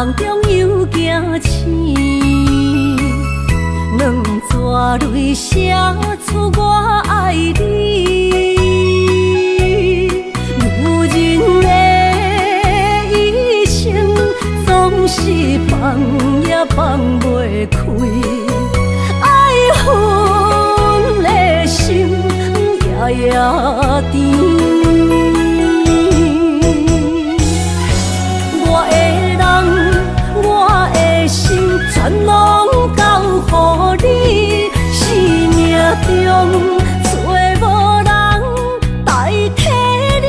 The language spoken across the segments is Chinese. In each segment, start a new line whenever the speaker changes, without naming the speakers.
梦中又惊醒，两纸泪写出我爱你。女人的一生总是放也放袂开，爱恨的心夜夜甜。全拢交予你，生命中找无人代替你。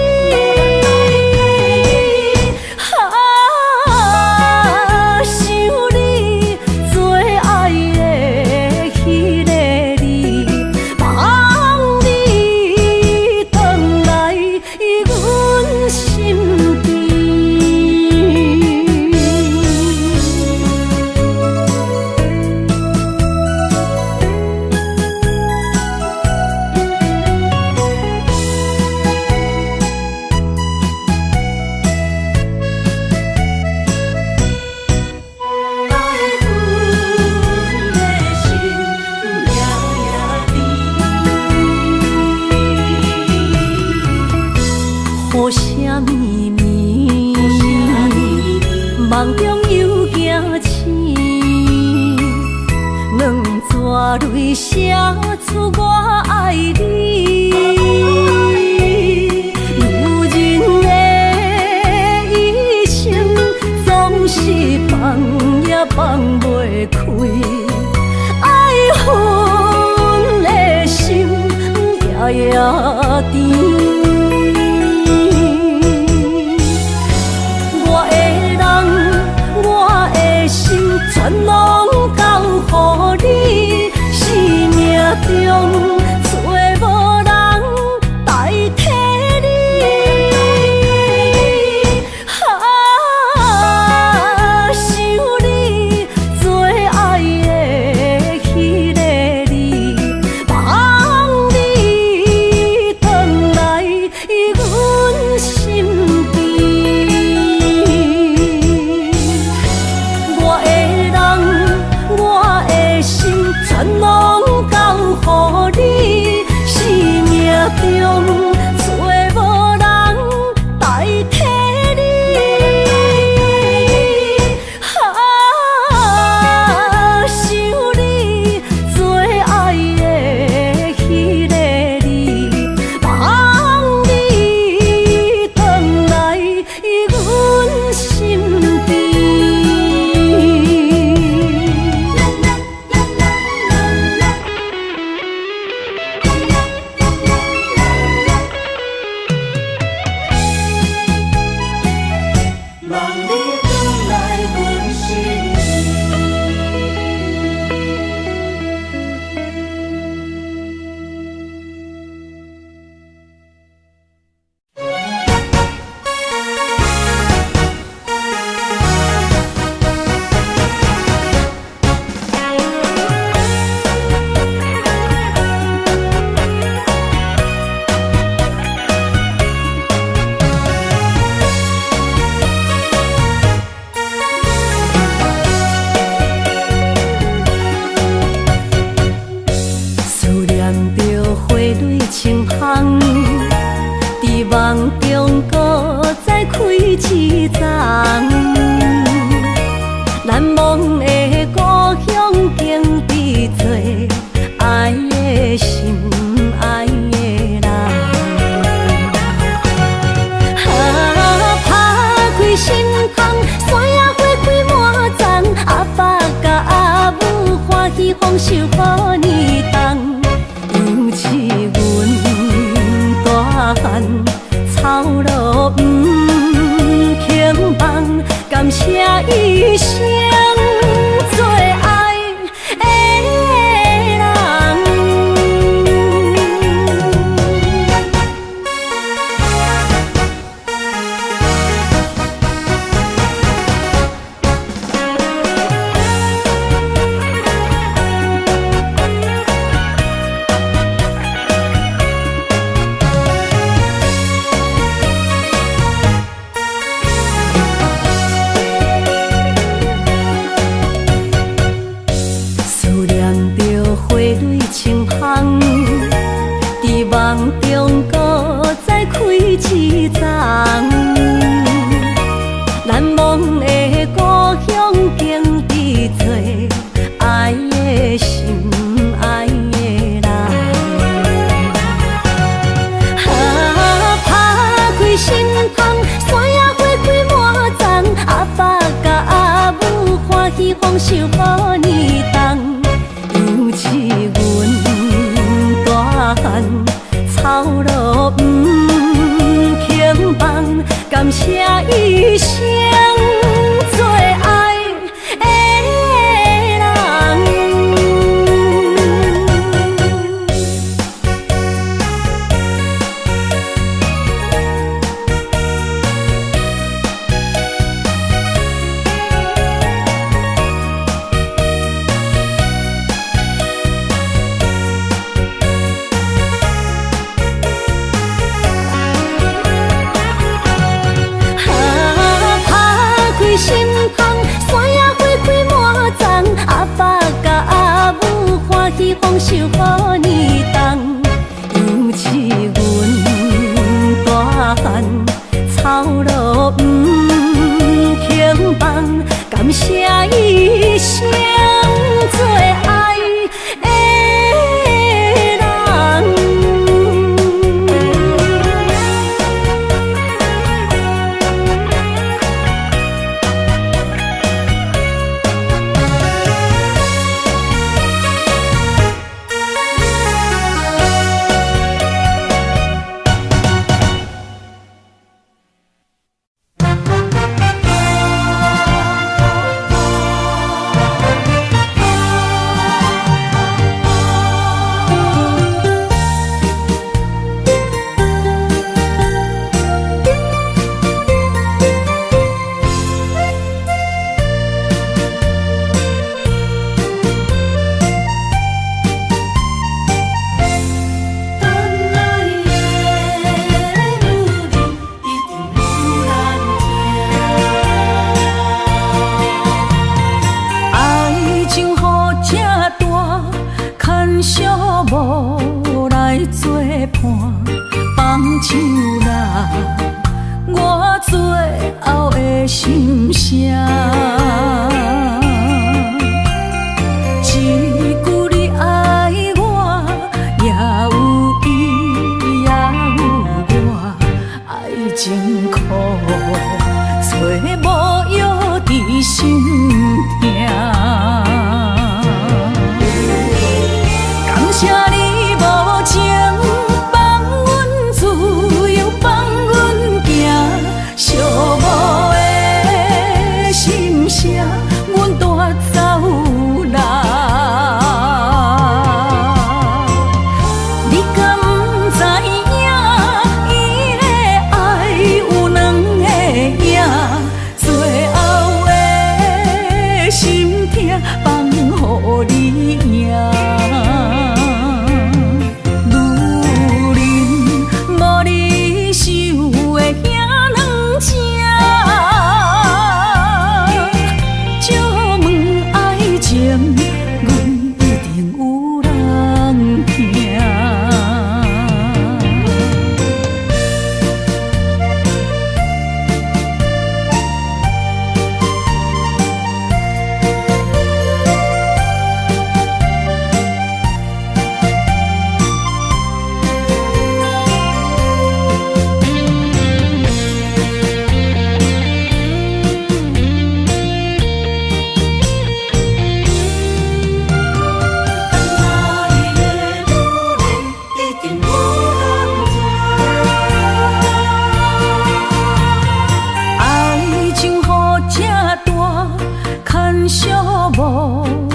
想你做爱的迄个你，望你回来阮身边。雨声绵绵，梦中又惊醒，两纸泪写出我爱你。女人的一生总是放也放袂开，爱恨的心夜夜甜。全拢交予你，生命中找无人代替你。想你做爱的迄个你，望你回来阮身边。全拢交予你，生命中找无人代替你。想你做爱的迄个你，望你回来阮身边。梦中搁再开一丛，难忘的故乡经比做爱的心爱的人。打开心窗，山野花开满丛，阿爸甲阿母欢喜丰收好年冬，尤其阮大汉。草路不轻放，感谢一生做爱的人。梦中搁再开一丛，难忘的故乡经历做爱的心爱的人。打开心窗，山野花开满丛，阿爸甲阿母欢喜丰收好年冬，尤其阮大汉草路不轻放，感谢一生做爱的人。心窗，山野花开满丛，阿爸甲阿母欢喜丰收好年冬，尤其阮大汉草路不轻放，感谢一生做爱的人。无来作伴，放手啦，我最后的心声。一句你爱我，也有伊，也有我，爱情苦，找无药伫心痛。感谢你无情，放阮自由，放阮行，寂寞的心声，阮带走啦。你敢不知影，伊的爱有两个影，最后的心痛放予你赢。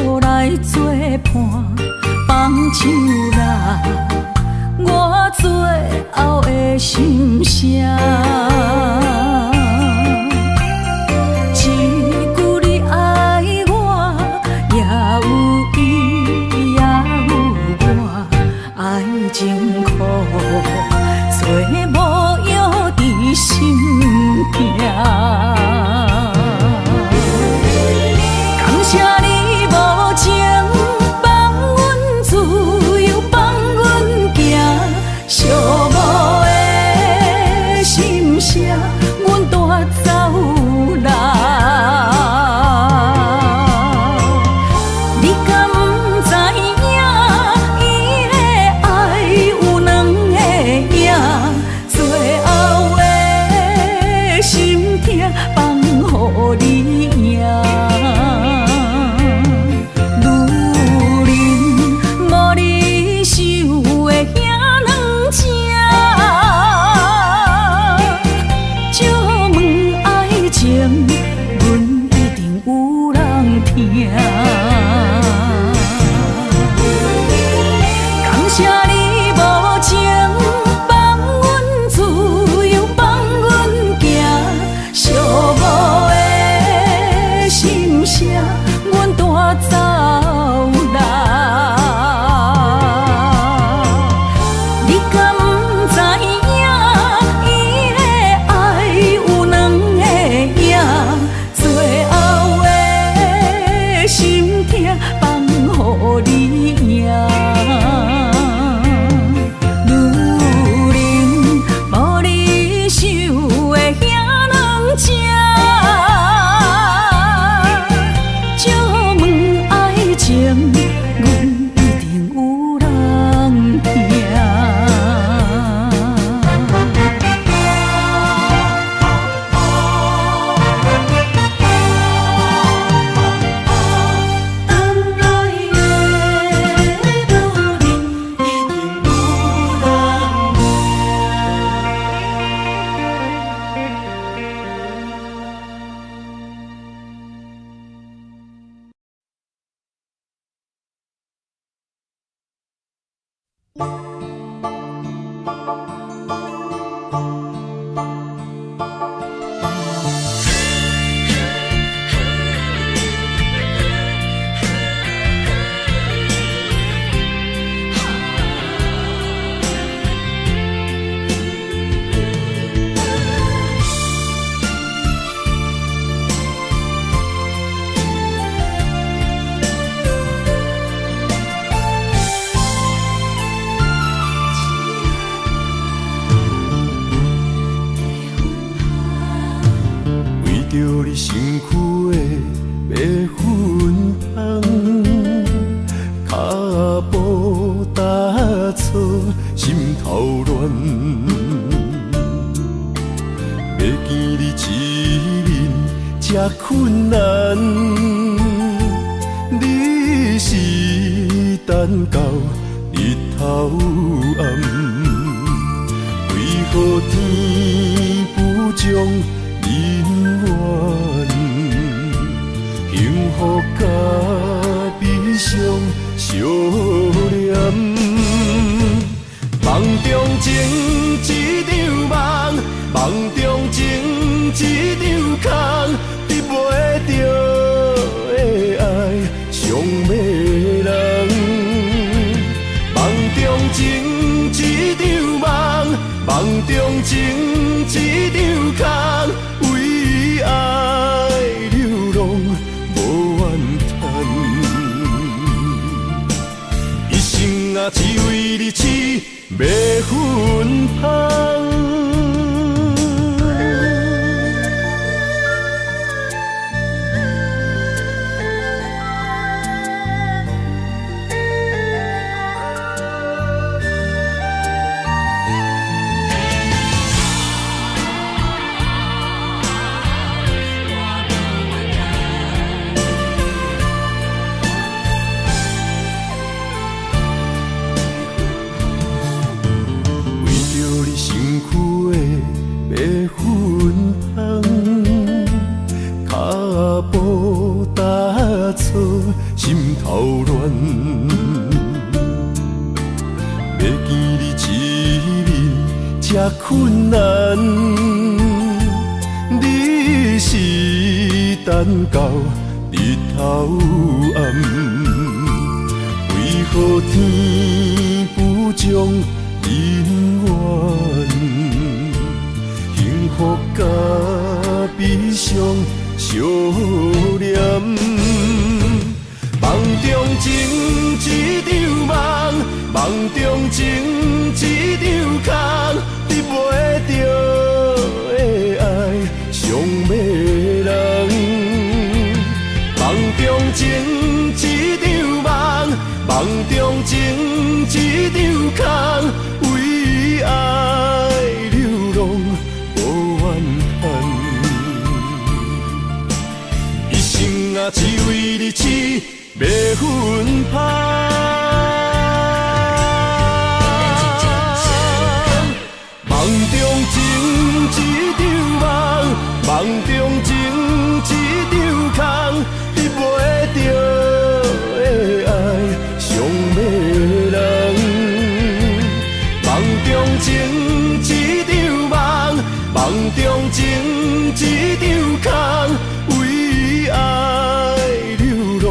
无来作伴，放手啦，我最后的心声。一句你爱我，也有伊，也有我，爱情苦，做无药伫心痛。感谢你无情，放阮自由，放阮行，寂
你身躯的白粉红，脚步踏错，心头乱。要见你一面这困难，你是等到日头暗，为何天不将人缘幸福甲悲伤相连？梦中情一场梦，梦中情一场空，得袂着的爱上迷人。梦中情一场梦，梦中情一场空，为爱流浪无怨叹，一生啊只为你痴迷粉香。心头乱，要见你一面这困难，你是等到日头暗，为何天不将人缘幸福甲悲伤相连？梦中情一场梦，梦中情一场空，得袂着的爱上迷人。梦中情一场梦，梦中情一场空，为爱流浪无怨叹，一生啊只为你痴迷粉香。梦中情一场梦，梦中情一场空，得袂着的爱上迷人。梦中情一场梦，梦中情一场空，为爱流浪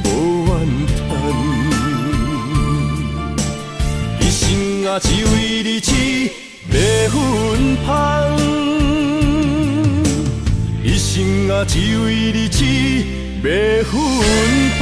无怨叹，一生啊只为你痴迷粉香，一生啊只为你痴迷粉香。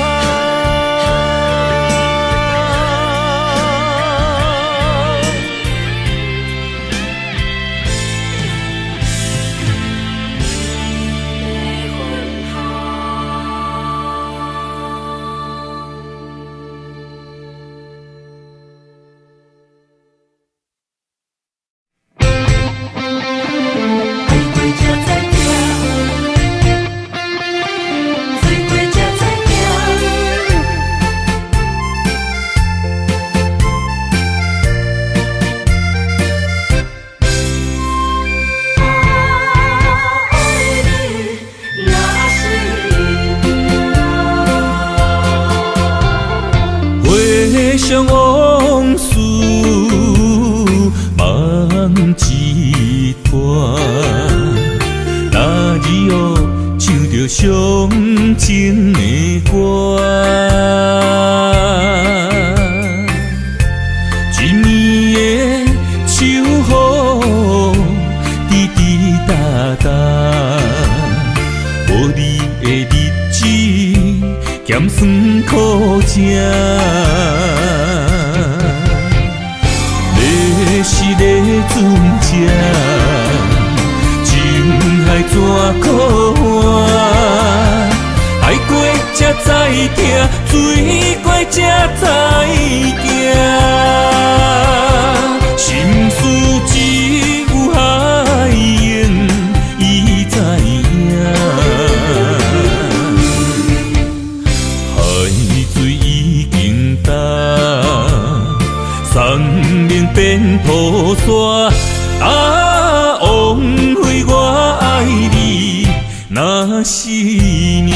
想往事梦一段，那日哦唱着伤情的歌，一年的秋雨滴滴答答，无你的日子咸酸苦涩。是个船只，情海怎可换？命变菩萨，枉费我爱你那是命。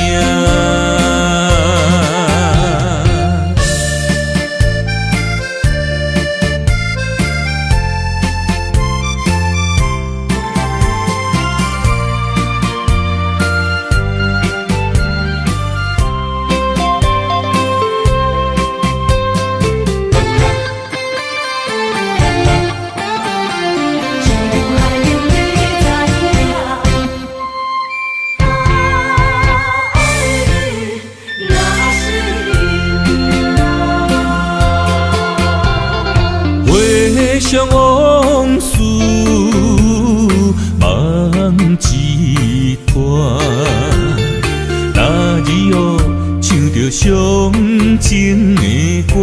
想往事梦一段，那日后唱着伤情的歌，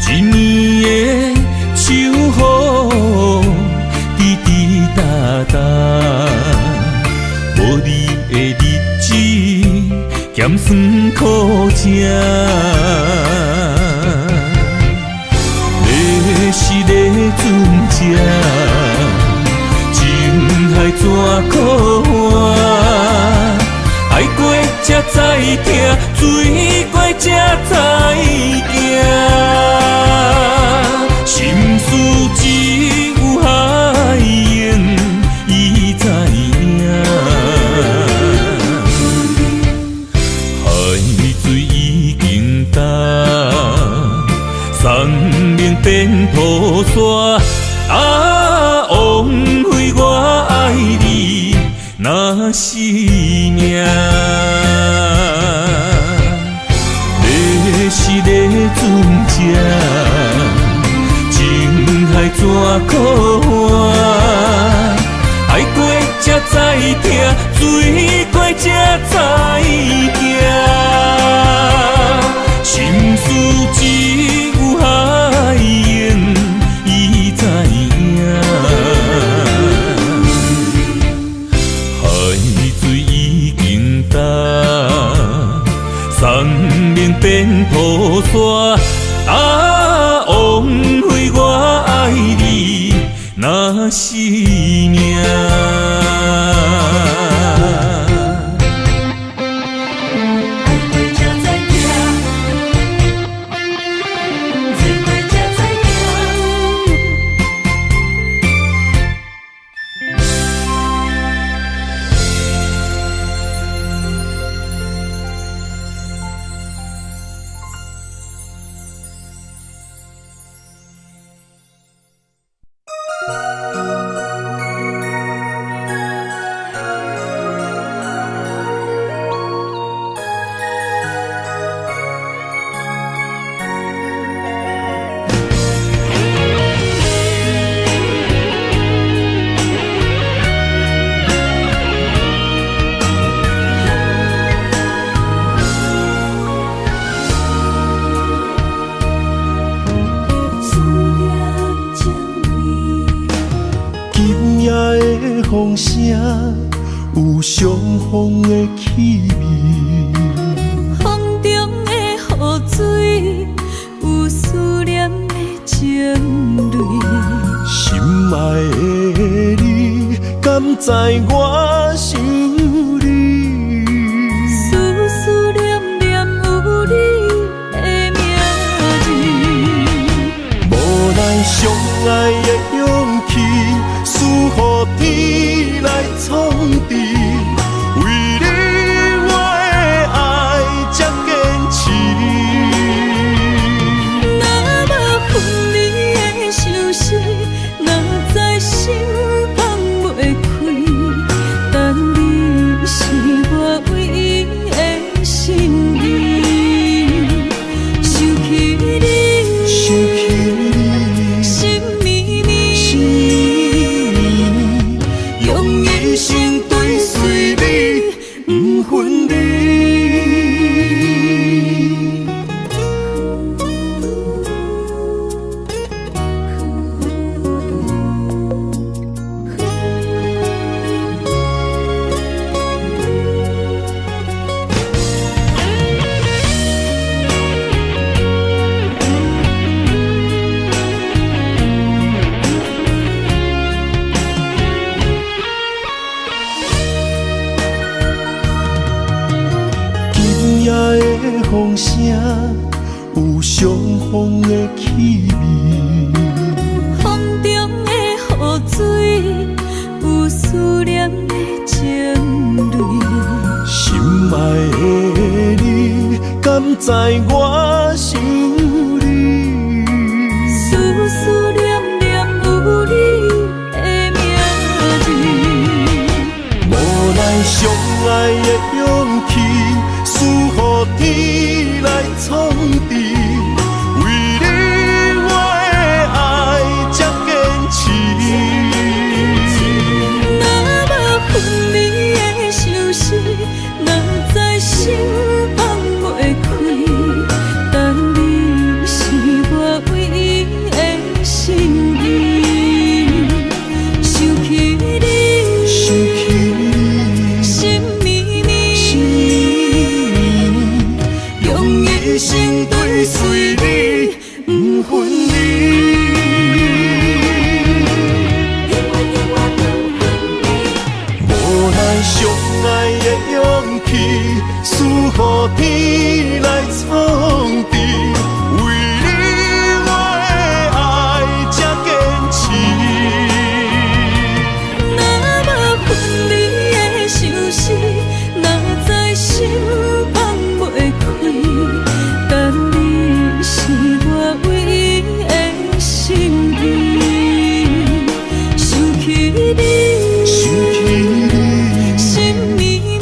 一年的秋雨滴滴答答，无你的日子咸酸苦吃。是咧船只，情海怎可换？爱过才知疼，醉过才知惊。心事只有海燕伊知影，海水已经干。送命变菩萨，枉费我爱你那是命。要是咧船只，情海怎可换？爱过才知疼，醉过才知惊。心事只有海燕伊知影，海水已经干，送命变菩萨，枉费我爱你那是命。
风声有相逢的气味，
风中的雨水有思念的情泪。
心爱的你，敢知我想你？
思念念有你的名字，
无奈相爱的勇气，输予天来创治。为你我的爱才坚持。
若无分离的相思，哪知心放袂开？
相逢的气味，
风中的雨水，有思念的情泪。
心爱的你，敢知我想你？
思思念念有你的名字，
无奈相爱的勇气，输予天来创治。为你我的爱才坚持。
若无分离的相思，若在心放袂开。但你是我唯一的心意，想起你，心绵绵，用一生追随你，不分离。
无奈相爱的勇气，输予天来创治。为你我的爱才坚持。
若无分离的相思，若在心放袂开。但你是我唯一的心意，想起你，心绵绵，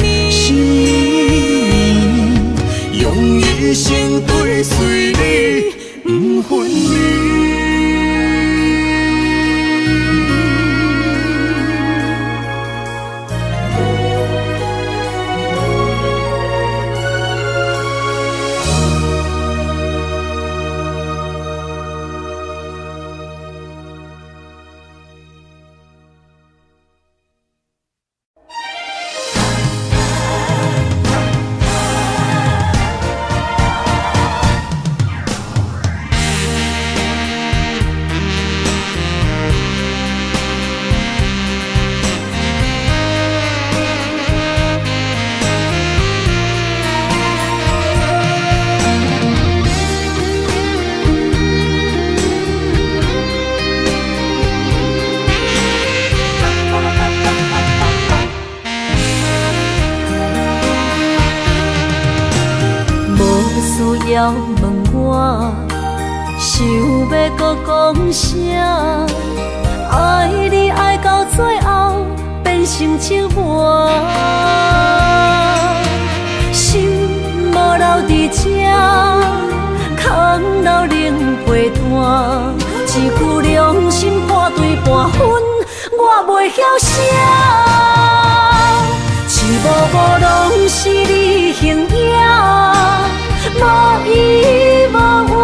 用一生追随你，不分离。
需要问我，想要搁讲啥？爱你爱到最后变成寂寞，心无留伫这，空留冷陪伴。一句良心半对半分，我袂晓写。一幕幕拢是你形影。无依无我，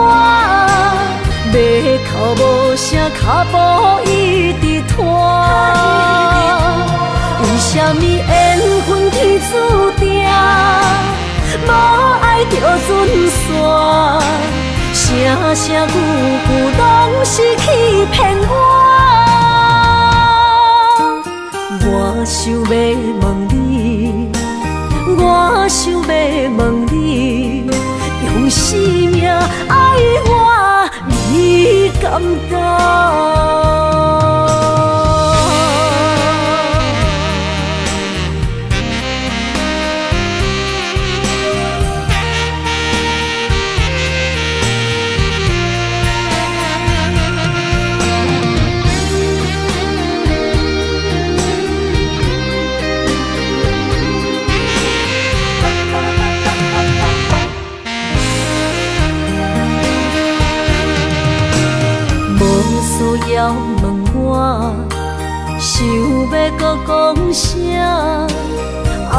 马口无声，脚步一直拖。为什么缘分天注定，无爱就准线？声声句句拢是欺骗我。我想要问你，我想要问你。用生命爱我，你敢当？需要问我，想要搁讲啥？爱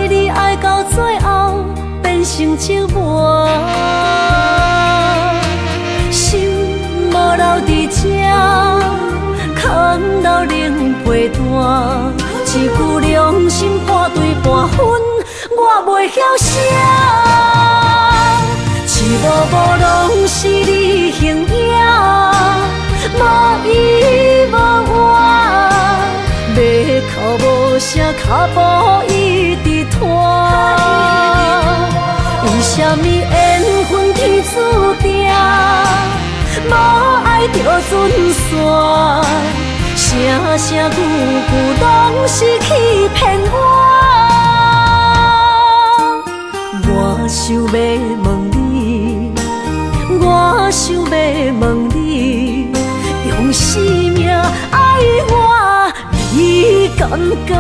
你爱到最后变成寂寞，心无留伫这，空留冷陪伴。一句良心半对半分，我袂晓写。一幕幕拢是你形影。无依无我，马口无声，脚步一直拖。为什么缘分天注定，着准线，声声句句拢是欺骗我。我想要问你，我想要问你，用生命爱我，你敢讲？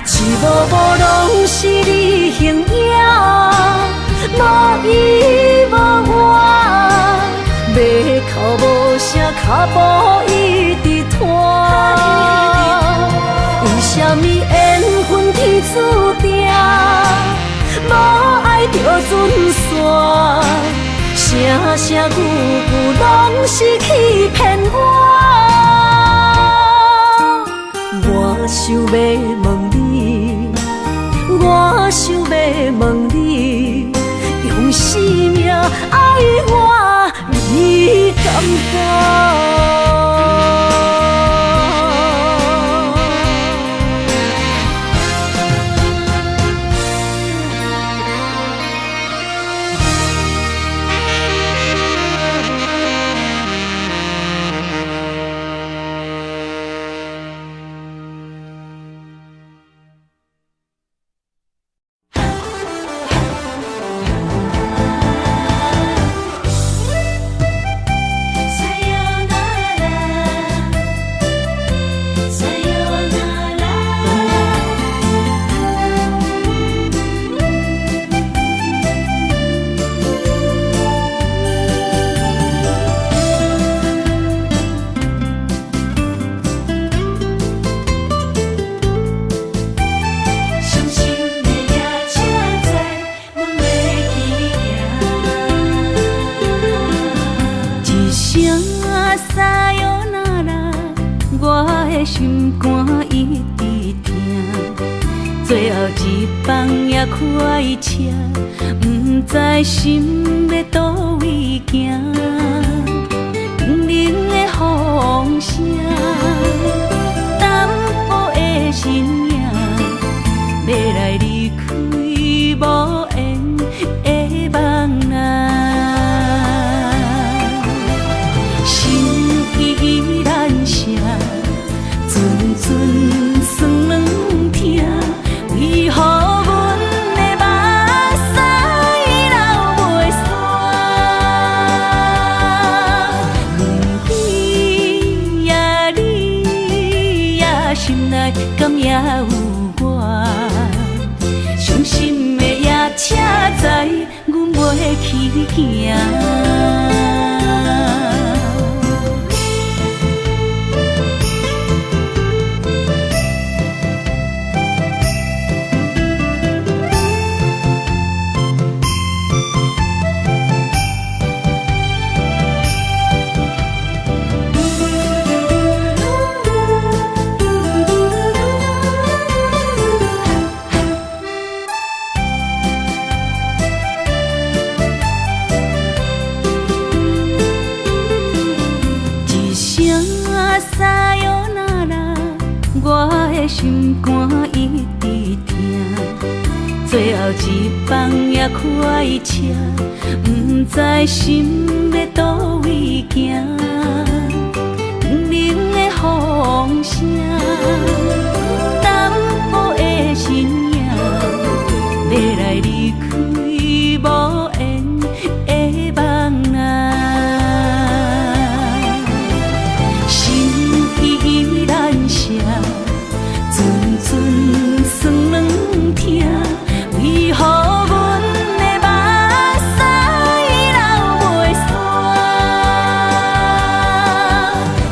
一幕幕拢是你形影，无依无我，要哭无声，脚步一直拖。为什么缘分天注定，无爱着准线，声声句句拢是欺骗我。我想要问你，我想要问你，用生命爱我，你敢讲？
心肝一直疼，最后一放也开车，不知心要倒位行。冷冷的风声，淡薄的身影，要来离开无缘的梦啊。心依然舍。阵酸软疼，为何阮的目屎流袂煞？不悔也你也心内敢也有我？伤心的夜车载，阮袂去行。心肝一直疼，最后一放也开车，不知心要倒位行。冷冷的风声，淡薄的身影，要来离开无缘的梦啊。心依然舍。阵酸软疼，为何阮的目屎流袂煞？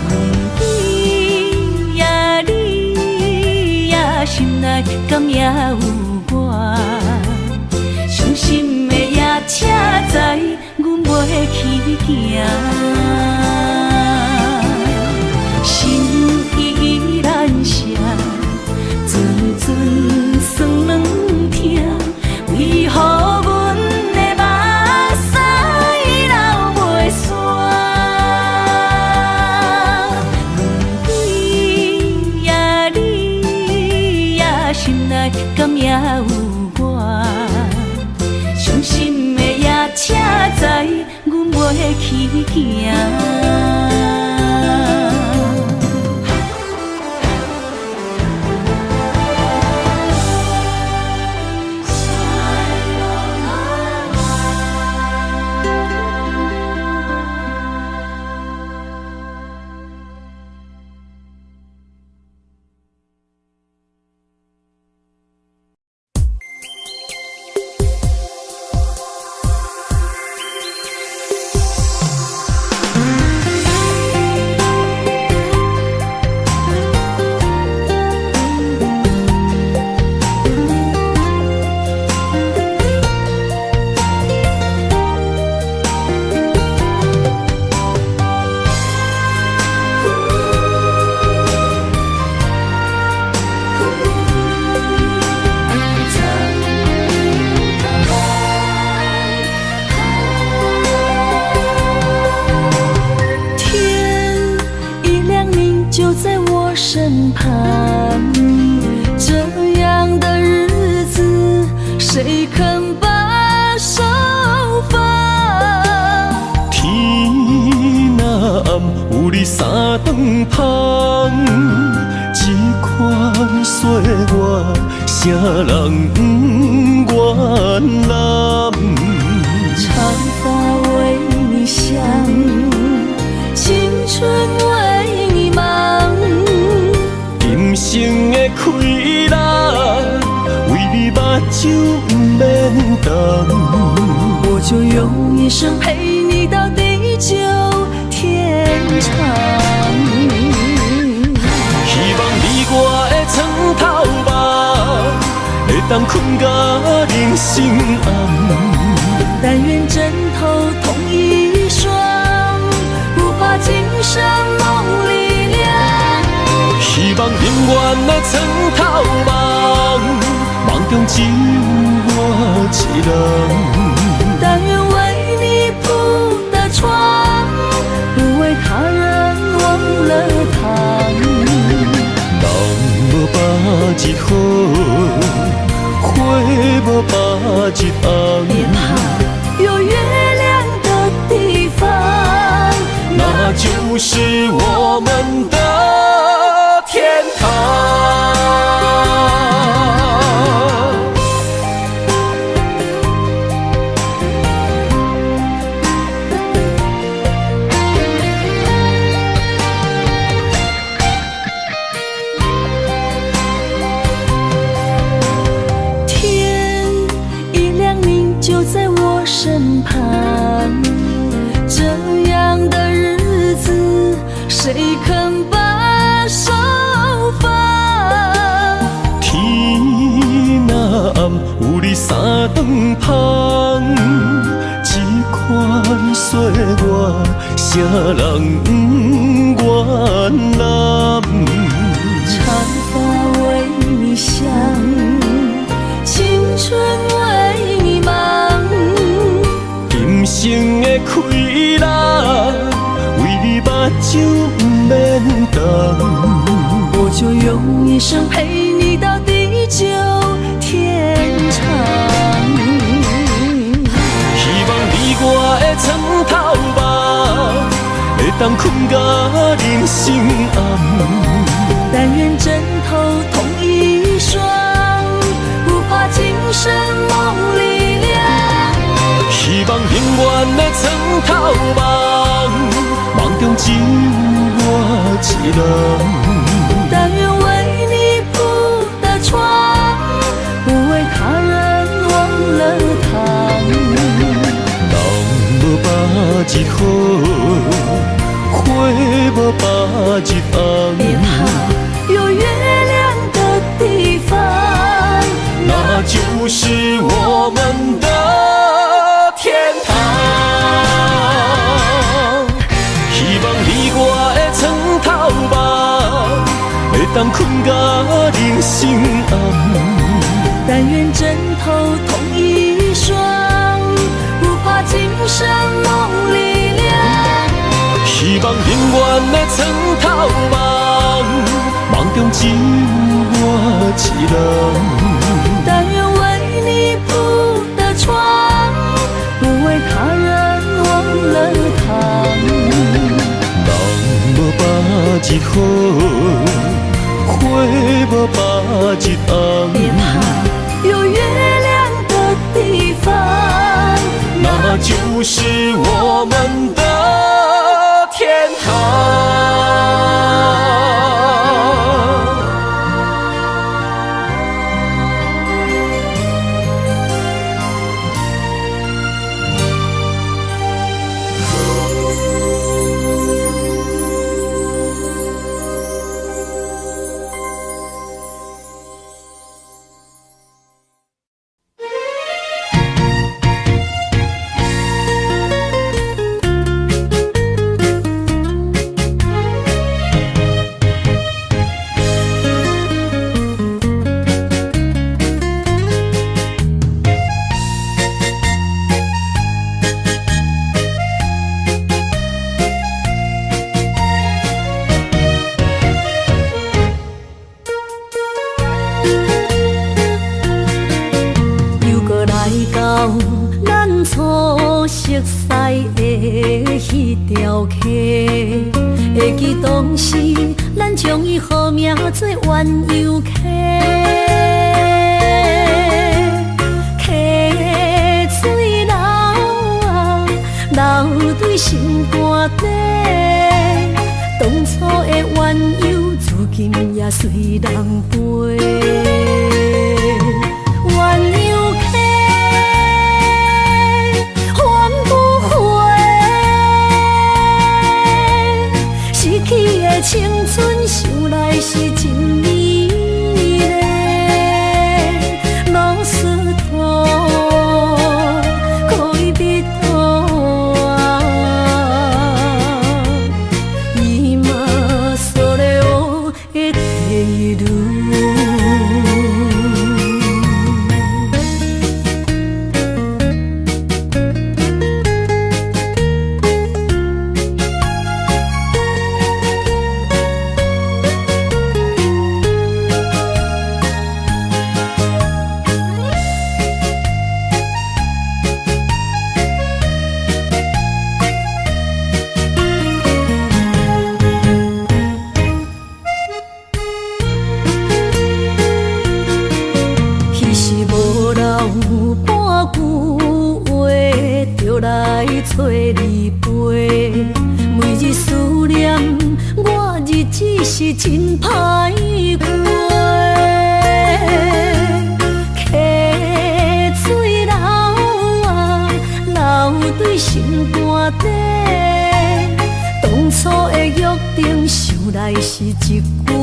不悔也你也心内敢也有我？伤心的夜车载，阮袂去行。心依然舍。阵酸软疼，为何阮的目屎流袂煞？不悔也你也心内敢也有我？伤心的夜去行。
身旁，这样的日子谁肯把手放？
天若暗，有你三顿香，这款岁月，谁人不愿揽？
长发为你香，青春为你忙。
今生的快乐，为你目睭不免干。
我就用一生陪你到地久天长。
希望你我的床头梦，会当困到人生暗。
但愿枕头同一双，不怕今生梦里凉。
希望永远的床头梦，梦中只有我一人。
但愿为你铺的床，不为他人忘了糖。
人无百日好，花无百日红。
别怕有月亮的地方，
那就是我们的天堂。
天一亮你就在我身旁，这样的日子谁肯把手放？
天若暗，有你三顿香，这款岁月，谁人不愿揽？
长发为你香，青春为你忙。
今生的快乐，为你目睭不免干。
我就用一生陪你到地久天长。
希望你我的床头梦，会当困到人生暗。
但愿枕头同一双，不怕今生梦里凉。
希望永远的床头梦，梦中只有我一人。
但愿为你铺的床，不为他人忘了糖。
人无百日好，花无百日红。
别怕有月亮的地方，
那就是我们的天堂。希望你我的床头梦，会当困到人生暗。
但愿枕头同一双，不怕今生梦里凉。
希望永远的床头梦，梦中只有我一人。
但愿为你铺的床，不为他人忘了糖。
那就是我们的天堂。
迄条溪，会记当时咱将伊号名做鸳鸯溪。溪水流啊，流对心肝底。当初的鸳鸯，如今也随人飞。鸳鸯溪。青春想来是真美丽，老师徒可以比途啊，伊嘛所了的地路。找你陪，每日思念，我日子是真歹过。溪水流啊，流对心肝底。当初的约定，想来是一句话。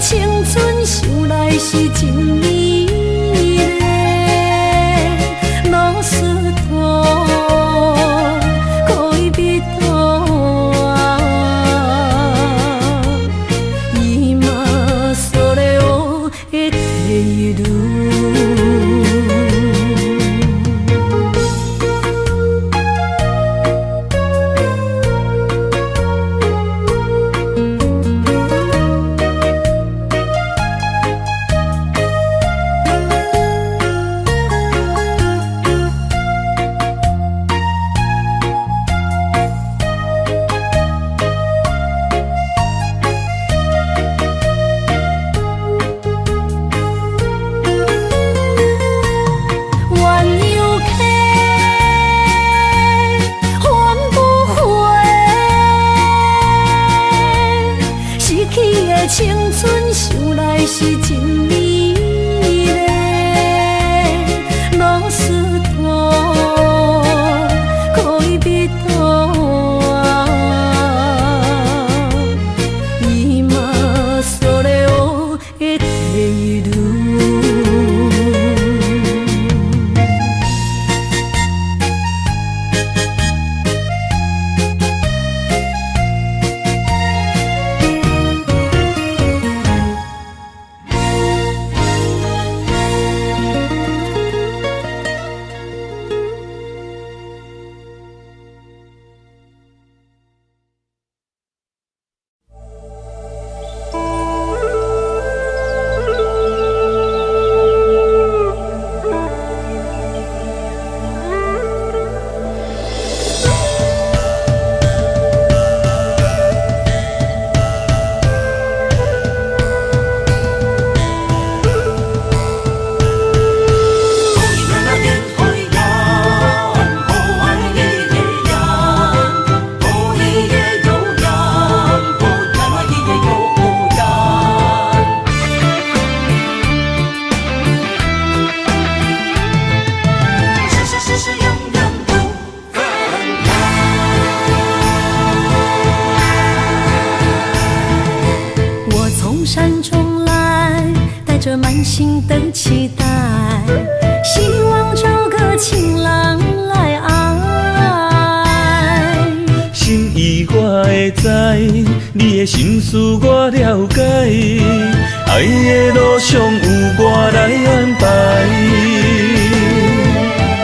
青春想来是真美丽，老师徒可以比途啊，伊嘛所了的地路。青春想来是真美丽，老师徒可以比途啊，伊嘛所了的地路。心的期待，希望找个情郎来爱。
心意我会知，你的心思我了解，爱的路上有我来安排。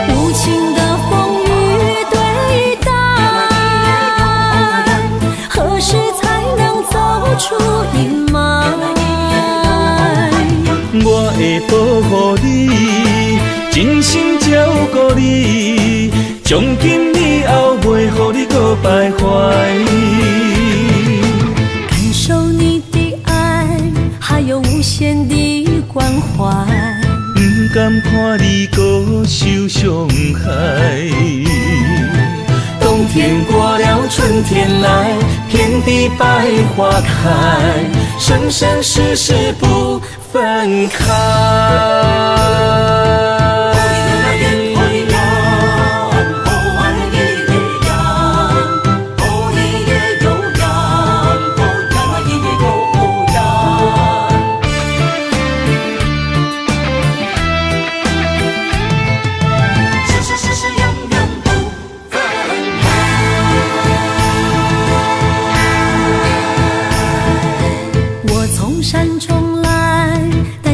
无情的风雨对待，何时才能走出阴霾？
我会保护你，真心照顾你，从今以后袂予你搁徘徊。
感受你的爱，还有无限的关怀。
不甘看你搁受伤害。冬天过了，春天来，遍地百花开，生生世世不分开。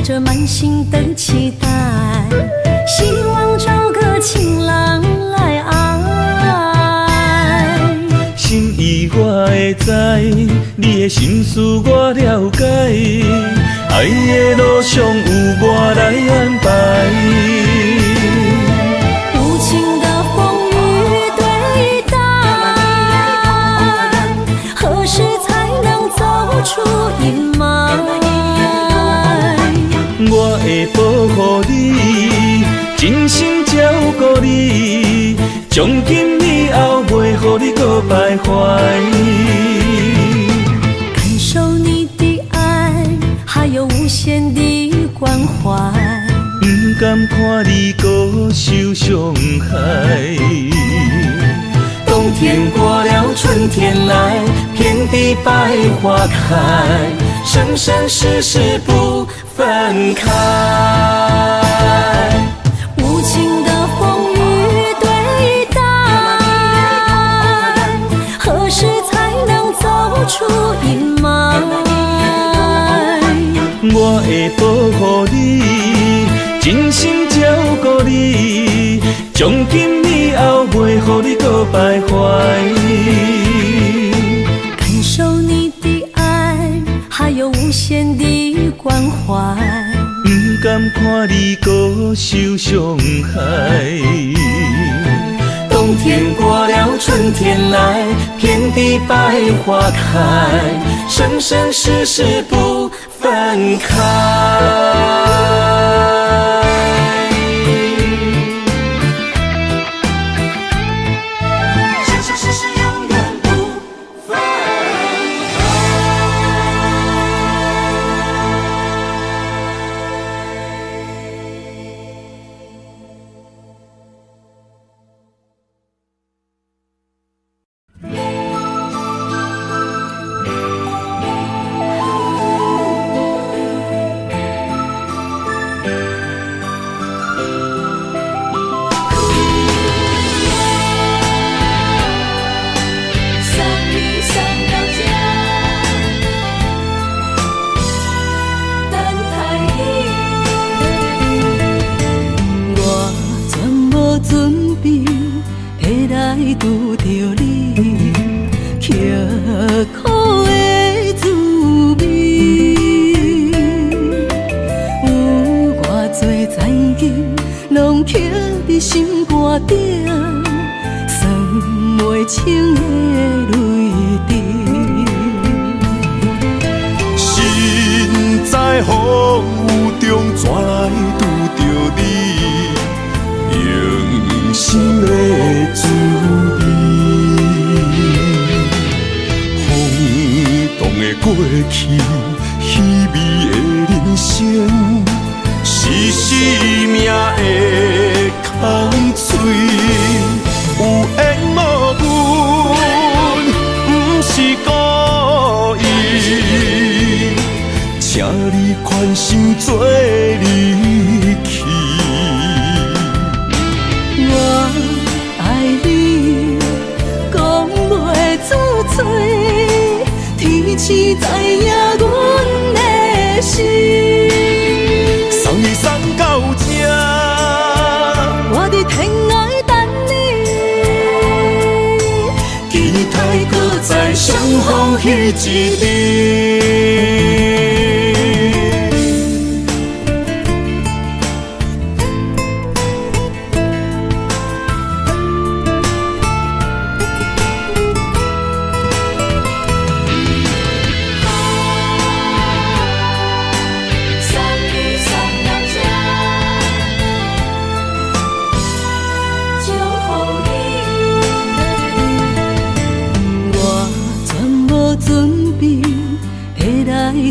着满心的期待，希望找个情郎来爱。
心意我会知，你的心思我了解，爱的路上有我来安排。
无情的风雨对待，何时才能走出阴霾？
我会保护你，真心照顾你，从今以后袂予你搁徘徊。
感受你的爱，还有无限的关怀。
不甘看你搁受伤害。冬天过了，春天来，遍地百花开，生生世世不分开。
无情的风雨对待，何时才能走出阴霾？
我会保护你，真心照顾你，从今以后袂予你搁徘徊。
感受你的爱，还有无限的关怀。
不甘看你搁受伤害。冬天过了，春天来，遍地百花开，生生世世不分开。
拄着你，刻苦的滋味，有偌多知己，拢刻伫心肝顶，算袂清的泪滴。
身在风雨中，怎来拄着你？用心的滋味，轰动的过去，稀微的人生，是生命的空嘴，有缘无分，不是故意，请你宽心做你。
天赐知影阮的心。
送你送到这，
我伫天涯等你，
期待搁再相逢彼一日。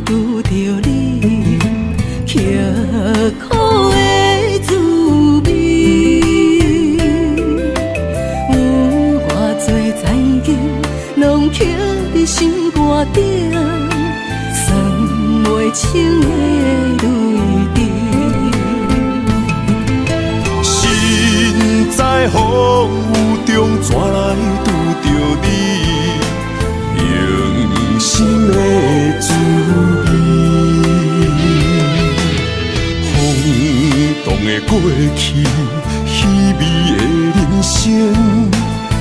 拄着你，刻苦的滋味，有偌多情景，拢刻伫心肝顶，算袂清的泪滴。
心在风雨中，怎来拄着你？用心的滋味，轰动的过去，稀微的人生，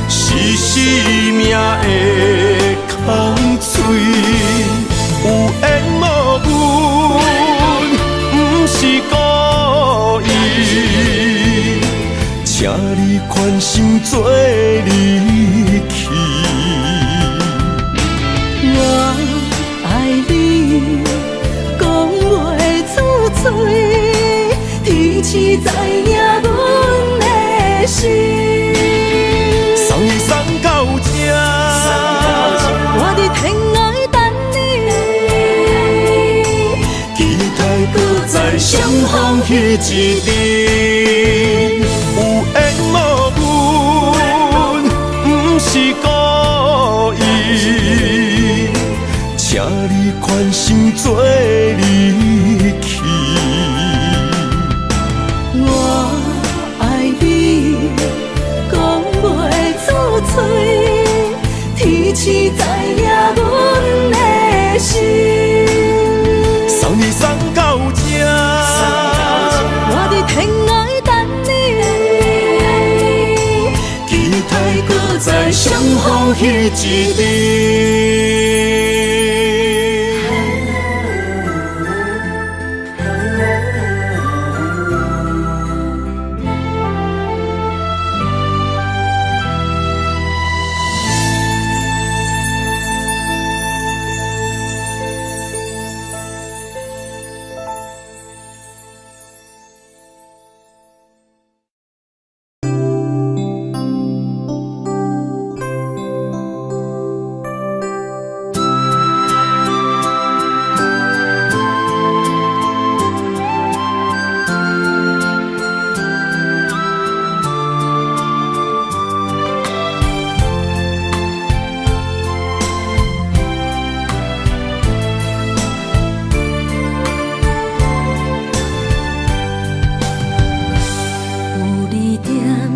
是生命的空嘴，有缘无分，不是故意，请你宽心做离去。
我爱你，讲袂出嘴，天赐知影阮的心。
送你送到这，
我伫天涯等你，
期待搁再相逢彼一日。有缘无分，不是故意，请你宽心做离去。
我爱你，讲袂出嘴，天赐知影阮的心。
送你送到这，
我伫天涯等你，
期待搁再相逢彼一日。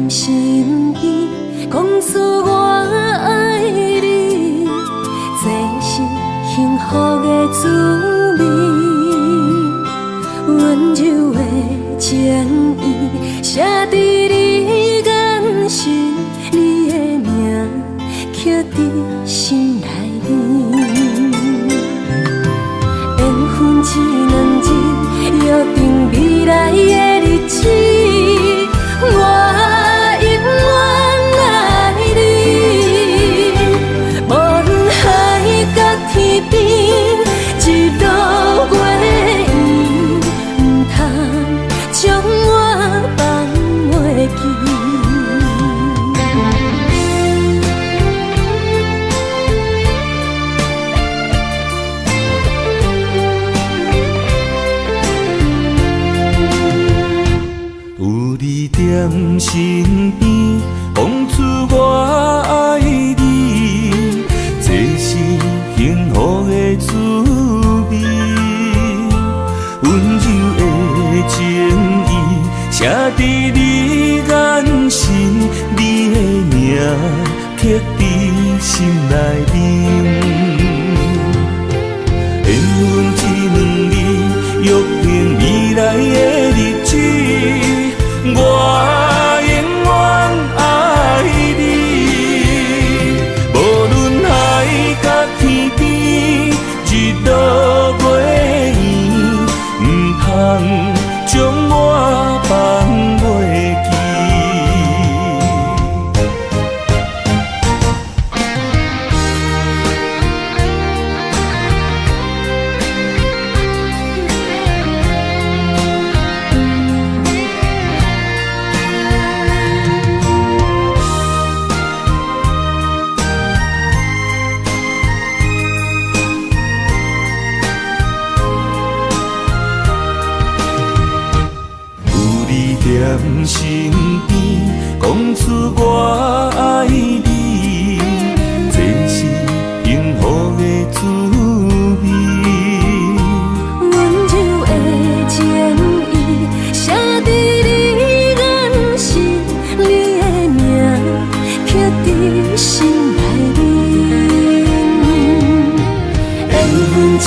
心意，讲出我爱你，这是幸福的滋味。温柔的情意，写伫你眼神，你的名刻伫心内面。缘分一两日，约定未来的日子。我永远爱你，无论海角天边，一路过伊，唔通将我放袂记。
有你踮身边，讲出我爱你，这是幸福的滋味。温柔的情意，写伫你眼神，你的名刻伫心内面。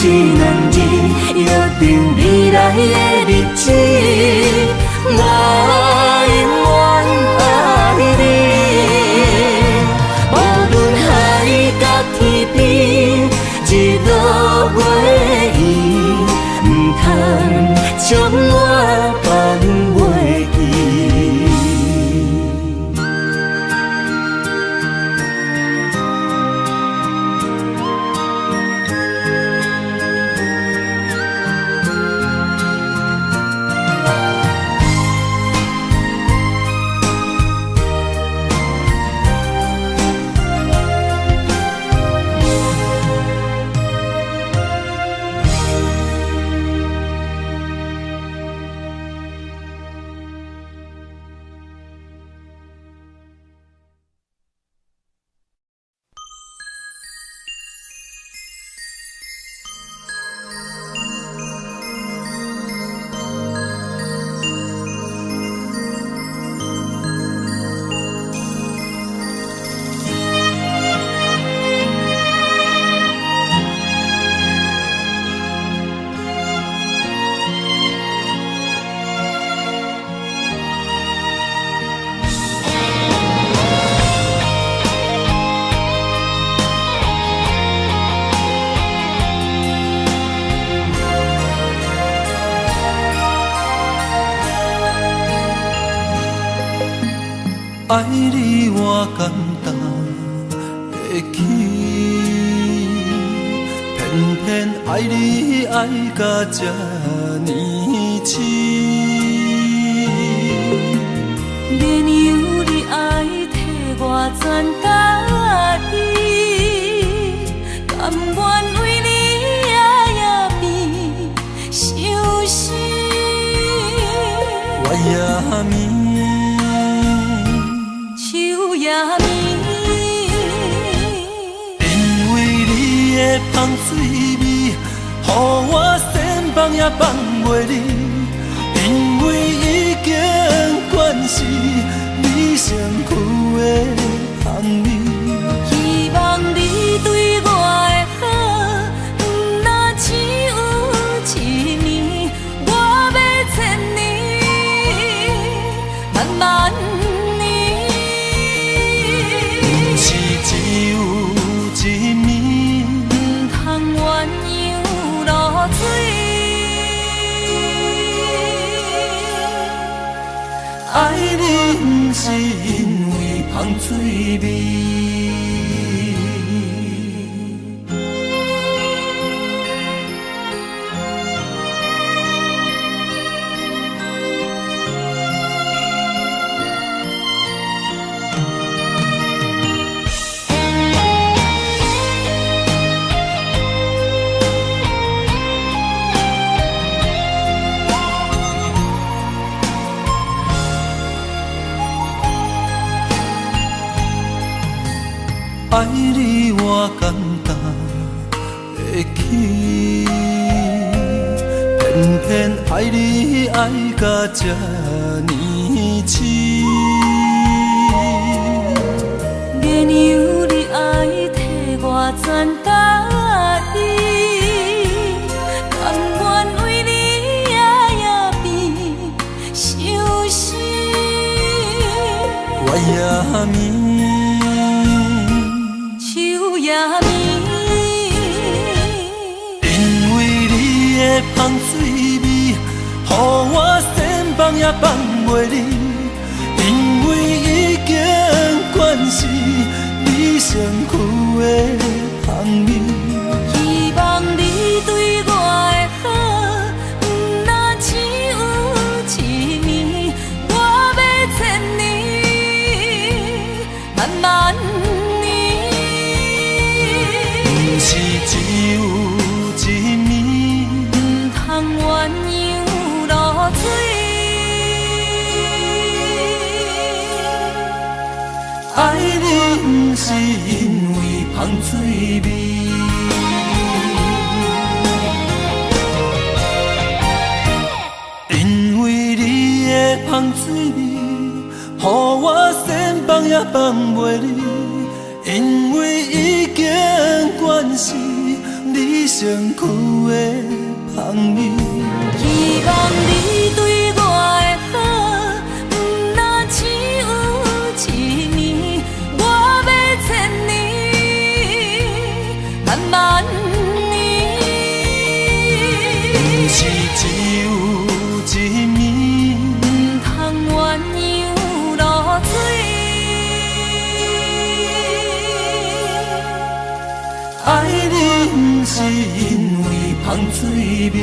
一两日，约定未来的日子，我永远爱你。无论海角天边，日落月圆，唔通将我放袂记。
爱你我简单会起，偏偏爱你爱到这呢痴。
免由你爱替我全家己，甘愿为你夜眠伤心。
我也眠。因为你的香水味，予我先放也放袂离。因为已经惯是你身躯的香味，
希望你对我的好，不那只有一年，我要千年，慢慢。
爱你不是因为香水味。爱你我简单会起，偏偏爱你爱到这呢痴。
免由你爱替我全家己，甘愿为你夜眠伤心。
我也眠。因为你的香水味，予我先放也放袂离。因为已经惯是你身躯的香味，
希望你对我的好，不那只有一年，我要千年，慢慢。
是只有一暝，
不通鸳鸯落水。
爱你不是因为香水味，因为你的香水味，予我先放也放袂离。因为已经惯是你身
身躯的香味。
希望你对我的好，不那只有一年，我要千年，万万年。
不是只有一面，
不通鸳鸯落水。
爱你不是因为香水味。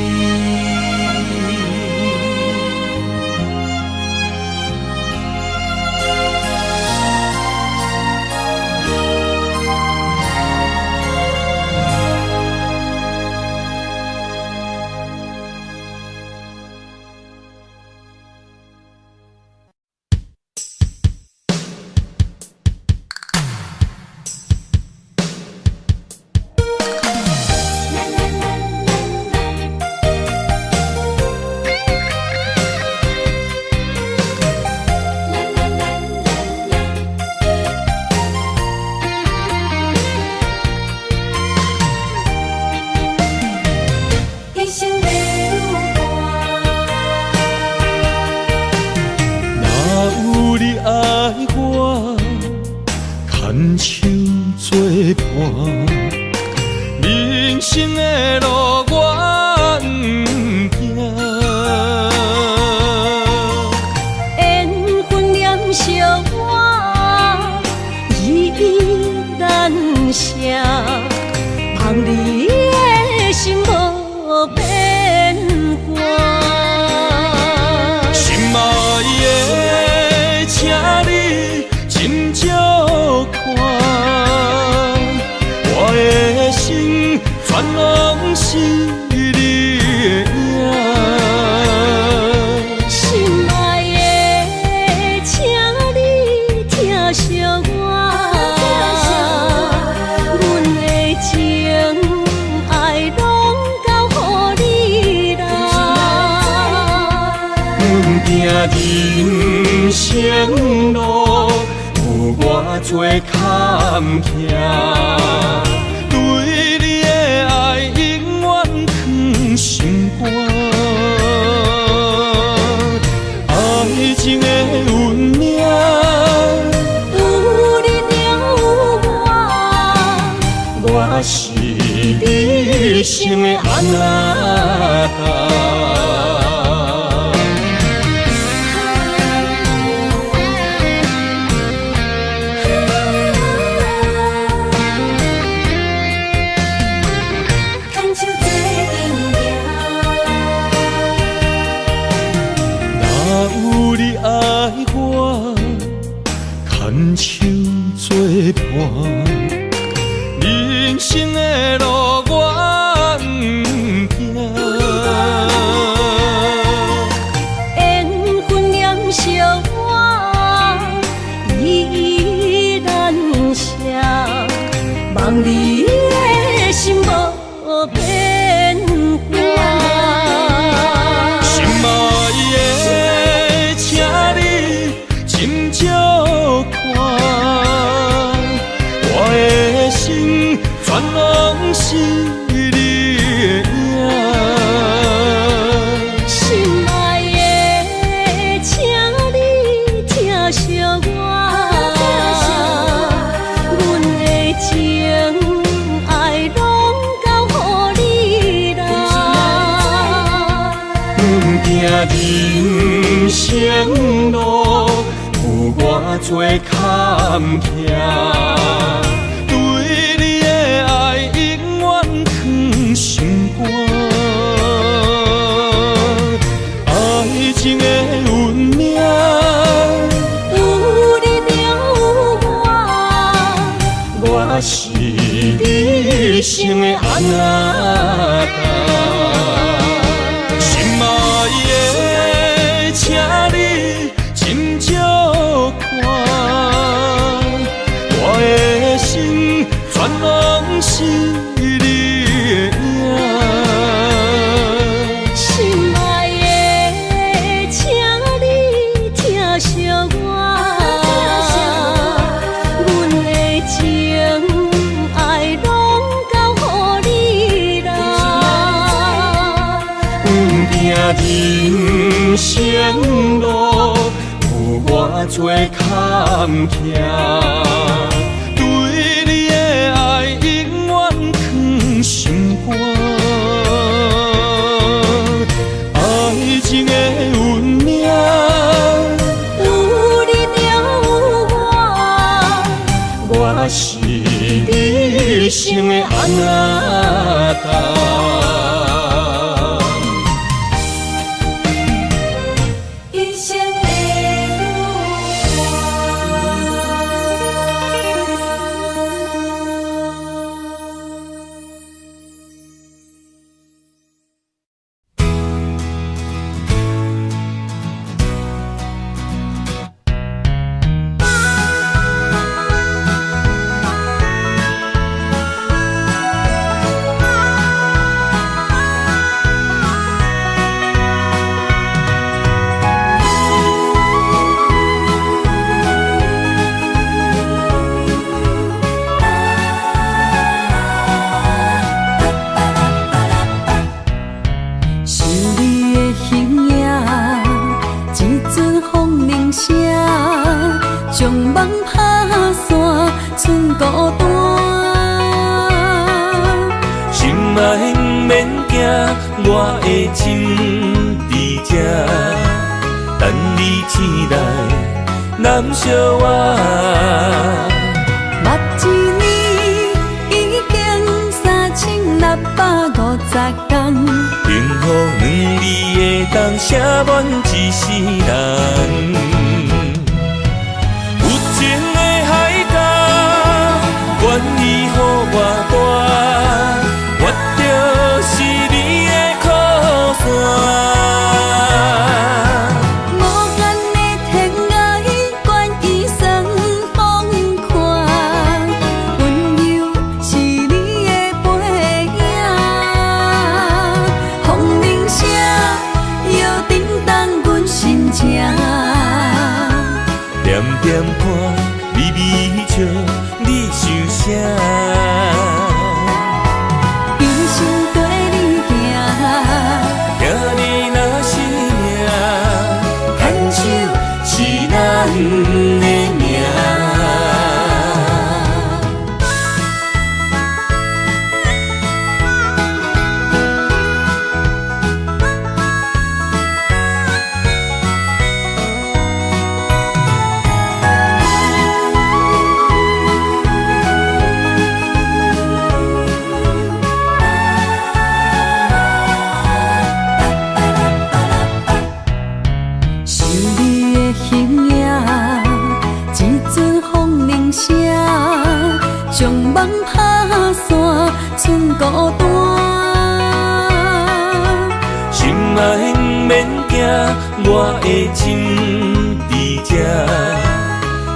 牵手作伴，人生的路我不行。
缘分念惜我，依依难舍，望你的心无变卦。
心爱的，请你斟酌看，我的心全拢是你的影。
心爱的，请你疼惜我，阮的情爱拢交予你啦。
阮行人生路，有偌多坎坷，对你的爱永远藏心肝。爱情的运命，
有你了有我，
我是你生的安那达。牵手作伴，人生的路我不行。
缘分念惜我，依依难舍，望你的心无变卦。
心爱的，请你斟酌看，我的心全拢是你的影。
心爱的，请你疼惜我，阮的情爱拢交予你啦。
阮行人生路，有偌多坎坷，对你的爱永远藏心肝。爱情的运命，
有你了有我，
我是你生的安那达。心爱的，请你斟酌看，我的心全拢是你的影。
心爱的，请你疼惜我，阮的情爱拢交予你啦。
生路，有我做坎坷。对你的爱永远藏心肝，爱情的运命，
有你就有我，
我是你生的安那达。
一生的将梦打散，剩孤单。
心爱免惊，我的心伫这，等你醒来，难相我。
目一年已经3650天，
幸福两字会当写满一世人。愿意予我大，我就是你的靠山。
无限的天涯，愿意算风看，温柔是你的背影。风铃声摇震动阮心情，
点点看，微微笑。你想啥？
一生跟你行，
行你若是命，牵手是咱的命。将梦打散，剩孤单。心爱免惊，我的心伫这，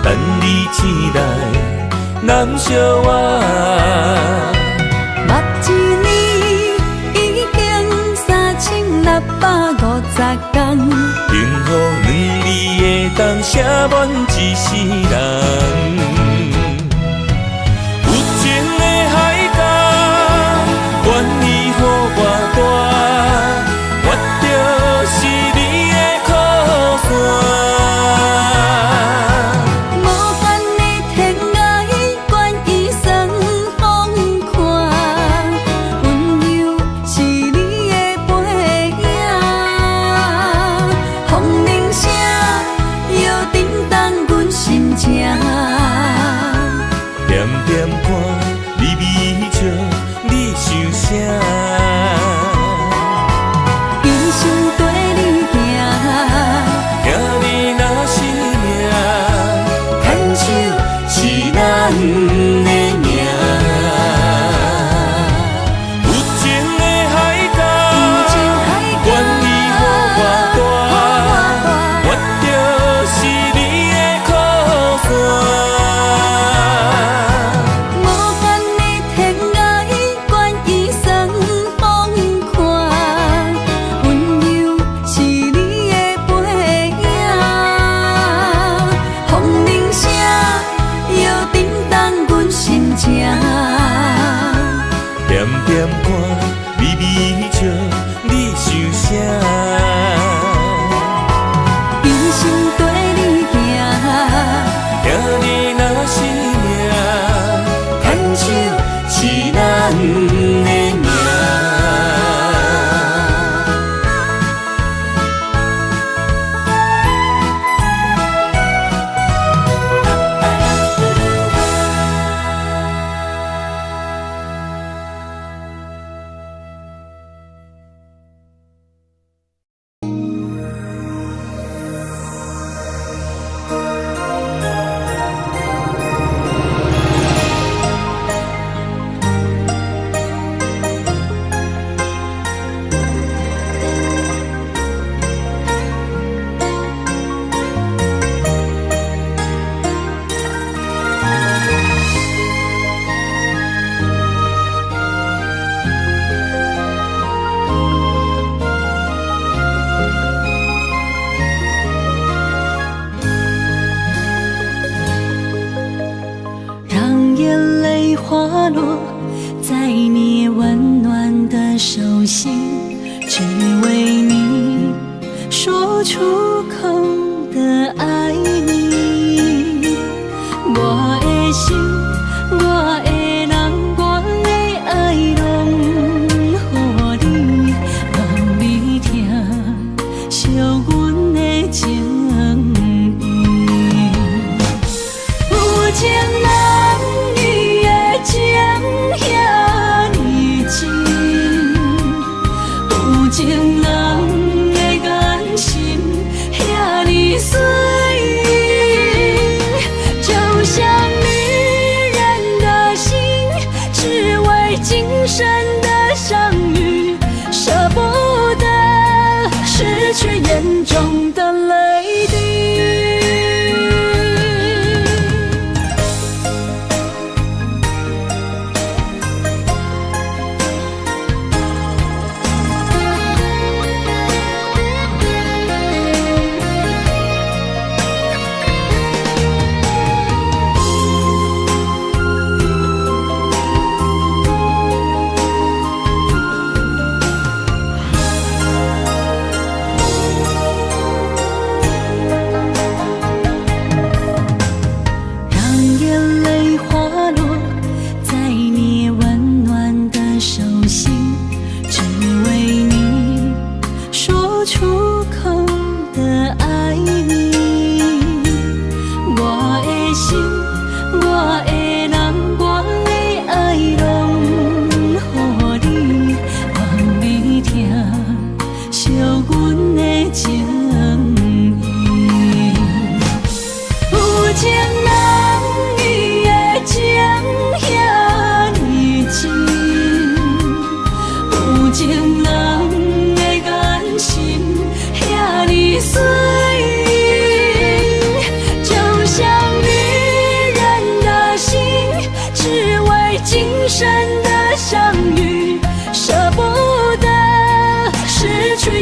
等你醒来，难相我。
目一年已经3650天，
幸福两字会当写满一世人。愿意予我大，我就是你的靠山。
无限的天涯，愿意算风看，温柔是你的背影。风铃声摇震动阮心情，
点点看，微微笑。你想啥？
一生跟你行，
行你若是命，牵手是咱的命。有情的海角，愿意予我大，我就是你的靠山。点点看，微微笑，你想啥？名。
让眼泪滑落在你温暖的手心，只为你说出口的爱你。我的心，我的人，我的爱拢予你，望你听惜阮的情意。有情人伊的情遐尼真，有情人的眼神遐尼水，就像女人的心，只为今生的相遇，舍不得失去眼中的泪滴。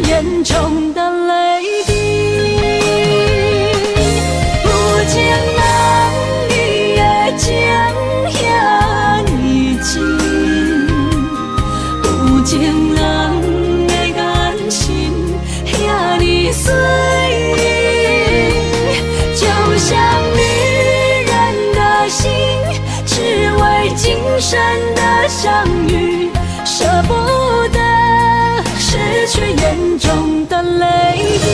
眼中的泪滴，有情人伊的情遐尼真，有情人的眼神遐尼水，就像女人的心，只为今生的相遇，舍不得失去眼中的泪滴。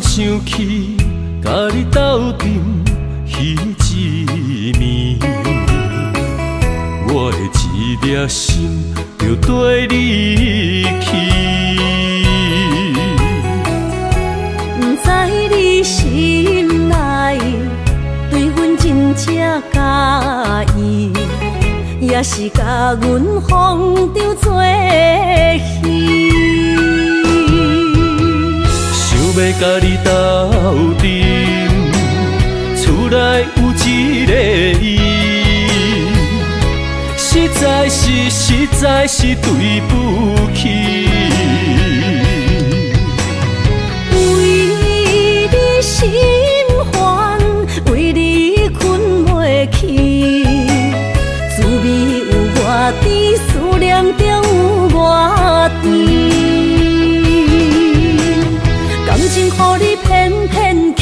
想起
甲你斗阵彼一暝，我的一粒心就跟你去。
不知你心内对阮真正介意，也是甲阮放着做戏。
想要甲你斗阵，厝内有一个伊，实在是对不起。
为你心烦，为你困袂去，滋味有偌甜，思念就有偌甜。感情予你骗骗去，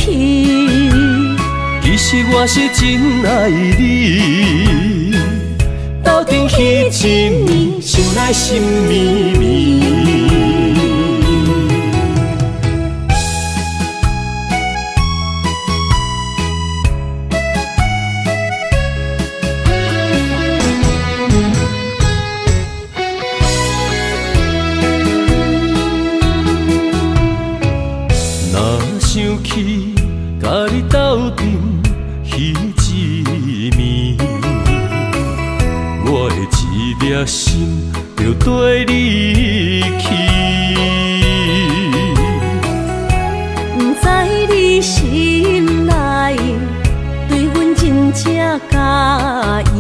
其实我是真爱你，斗阵彼一暝，想来心绵绵。想起甲你斗阵彼一暝，我的一粒心就跟你去。
不知你心内对阮真正介意，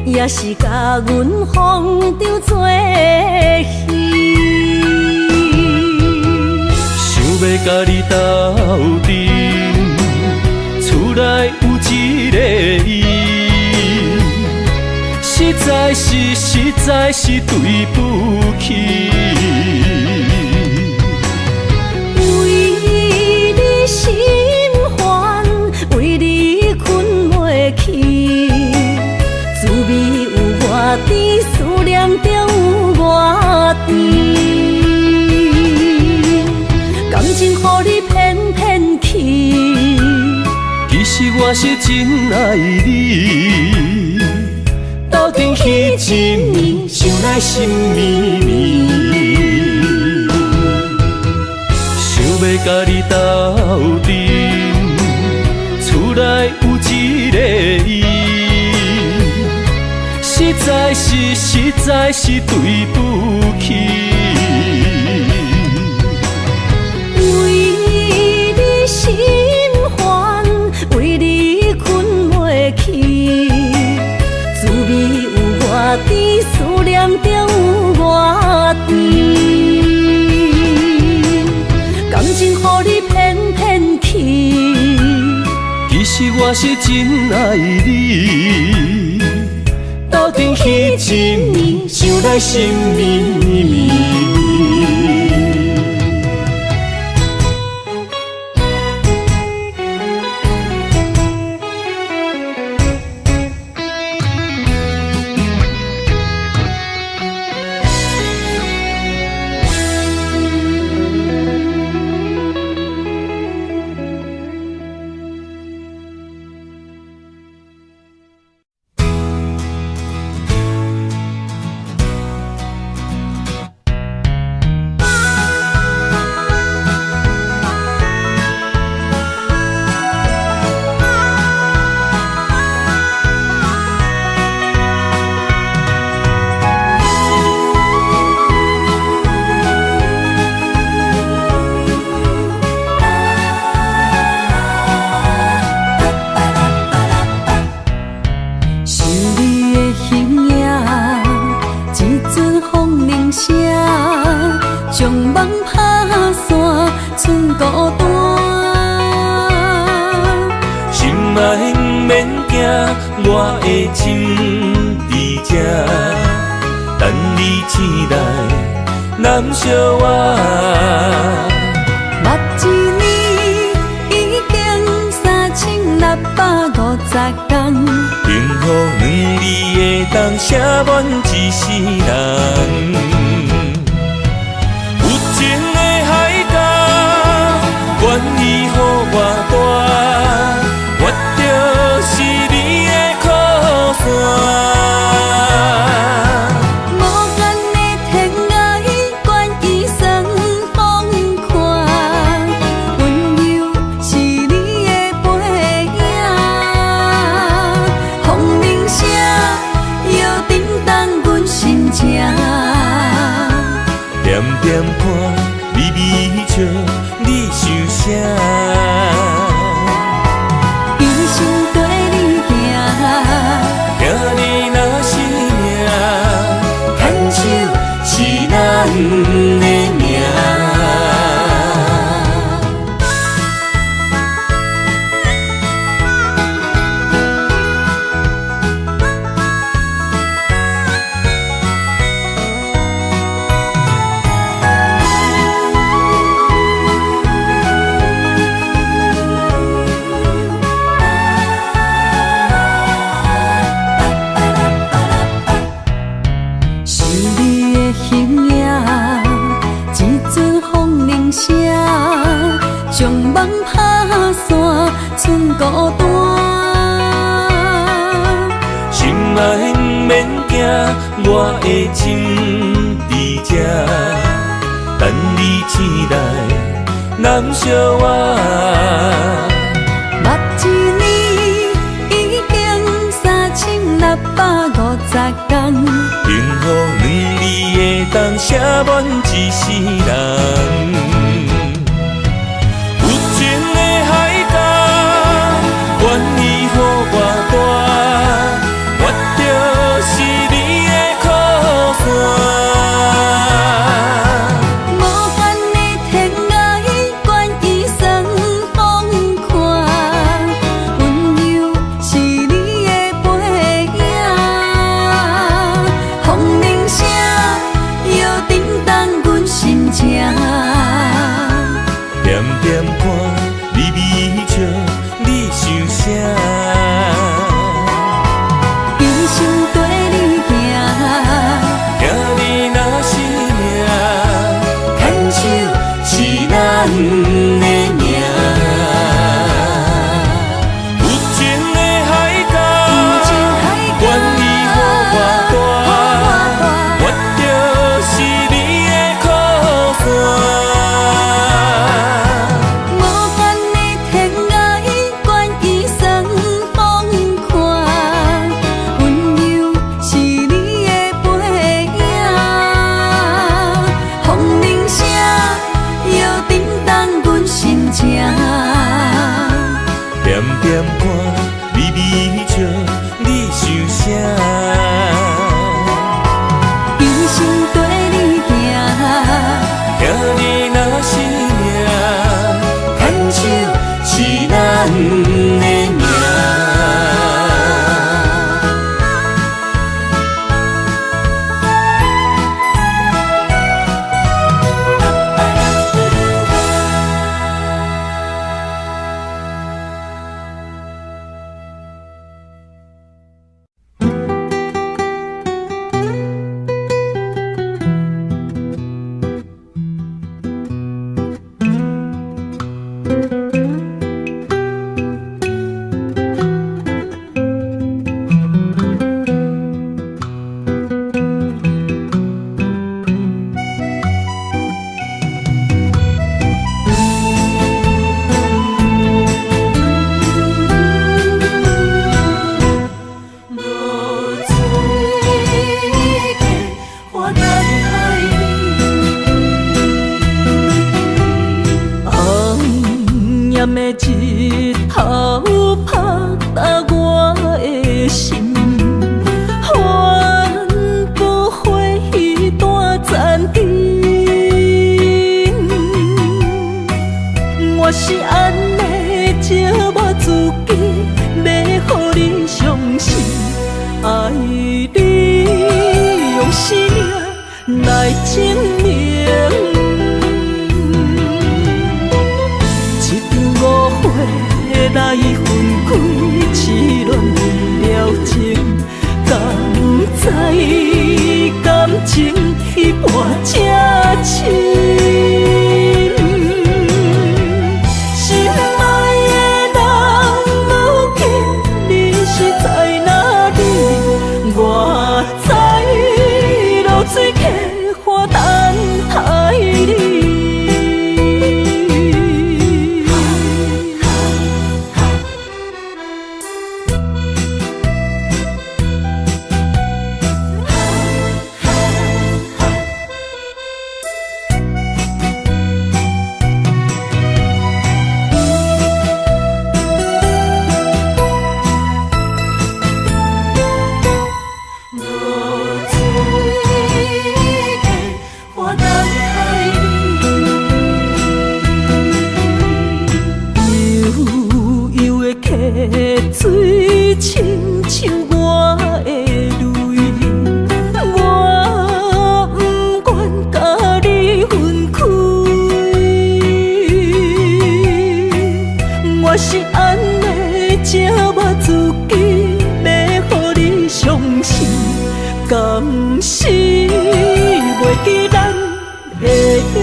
也是甲阮放着做戏。
要甲你斗阵，厝内有一个伊，实在是对不起。
为你心烦，为你困袂去，滋味有偌甜，思念就有偌甜。感情予你骗骗去，
其实我是真爱你，斗阵彼一暝，想来心绵绵。想要甲你斗阵，厝内有一个伊，实在是对不起。
心烦，为你困袂去，滋味有偌甜，思念就有偌甜。感情予你骗骗去，
其实我是真爱你，斗阵彼一暝，想来心绵绵。我的心在这，等你醒来难相偎。
目一年已经3650天，
幸福两字会当写满一世人。有情的海角，愿意予我大，我就是你的靠山。
无间的天涯，愿意算疯狂，温柔是你的背影，风铃声摇震动阮心情。
点点看，微微笑，你想啥？
一生跟你行，
行你若是命，牵手是咱的命。
是你的形影，一阵风铃声，将梦打散，剩孤单。
心爱不免惊，我的心伫这，等你醒来，难相我。
目一年已经3650天，
幸福两字会当写满一世人。有情的海角，愿意予我大，我就是你的靠山。
无间的天涯，愿意算疯狂，温柔是你的背影，风铃声摇震动阮心情。
点点看，微微笑，你想啥？
一生跟你行，
行你若是命，牵手是咱的命。有情的海角，愿意予我大，我就是你的靠山。
无间的天涯，愿意算疯狂，温柔是你的背影，风铃声摇震动阮心情。
点点看，微微笑，你想啥？
一生跟你行，
行你若是命，牵手是咱的命。
日头拍打我的心，换不回一段暂停。我是安尼折磨自己，要互你相信，爱你用生命来证明。来分开，痴恋为了情，敢知感情一半才深。心水，亲像我的泪，我不愿甲你分开。我是安尼这么自己，要互你伤心，甘是袂记咱的约定。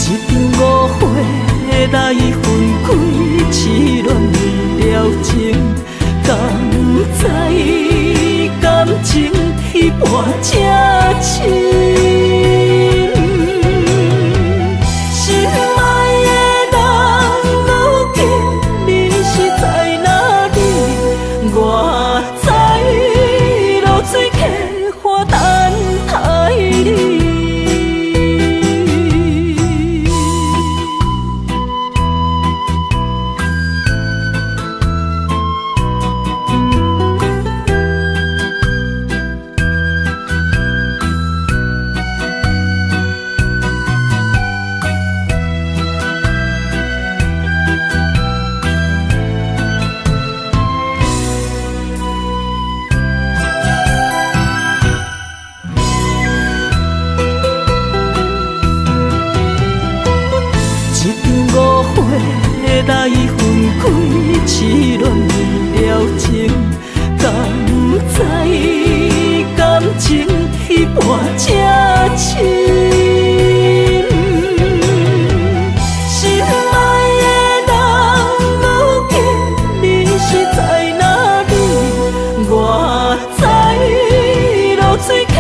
一场误会来分开，痴恋为了情，甘知感情一半这深。来分开，痴恋为了情，甘知感情一半这深。心爱的人，如今你是在哪里？我知露水客。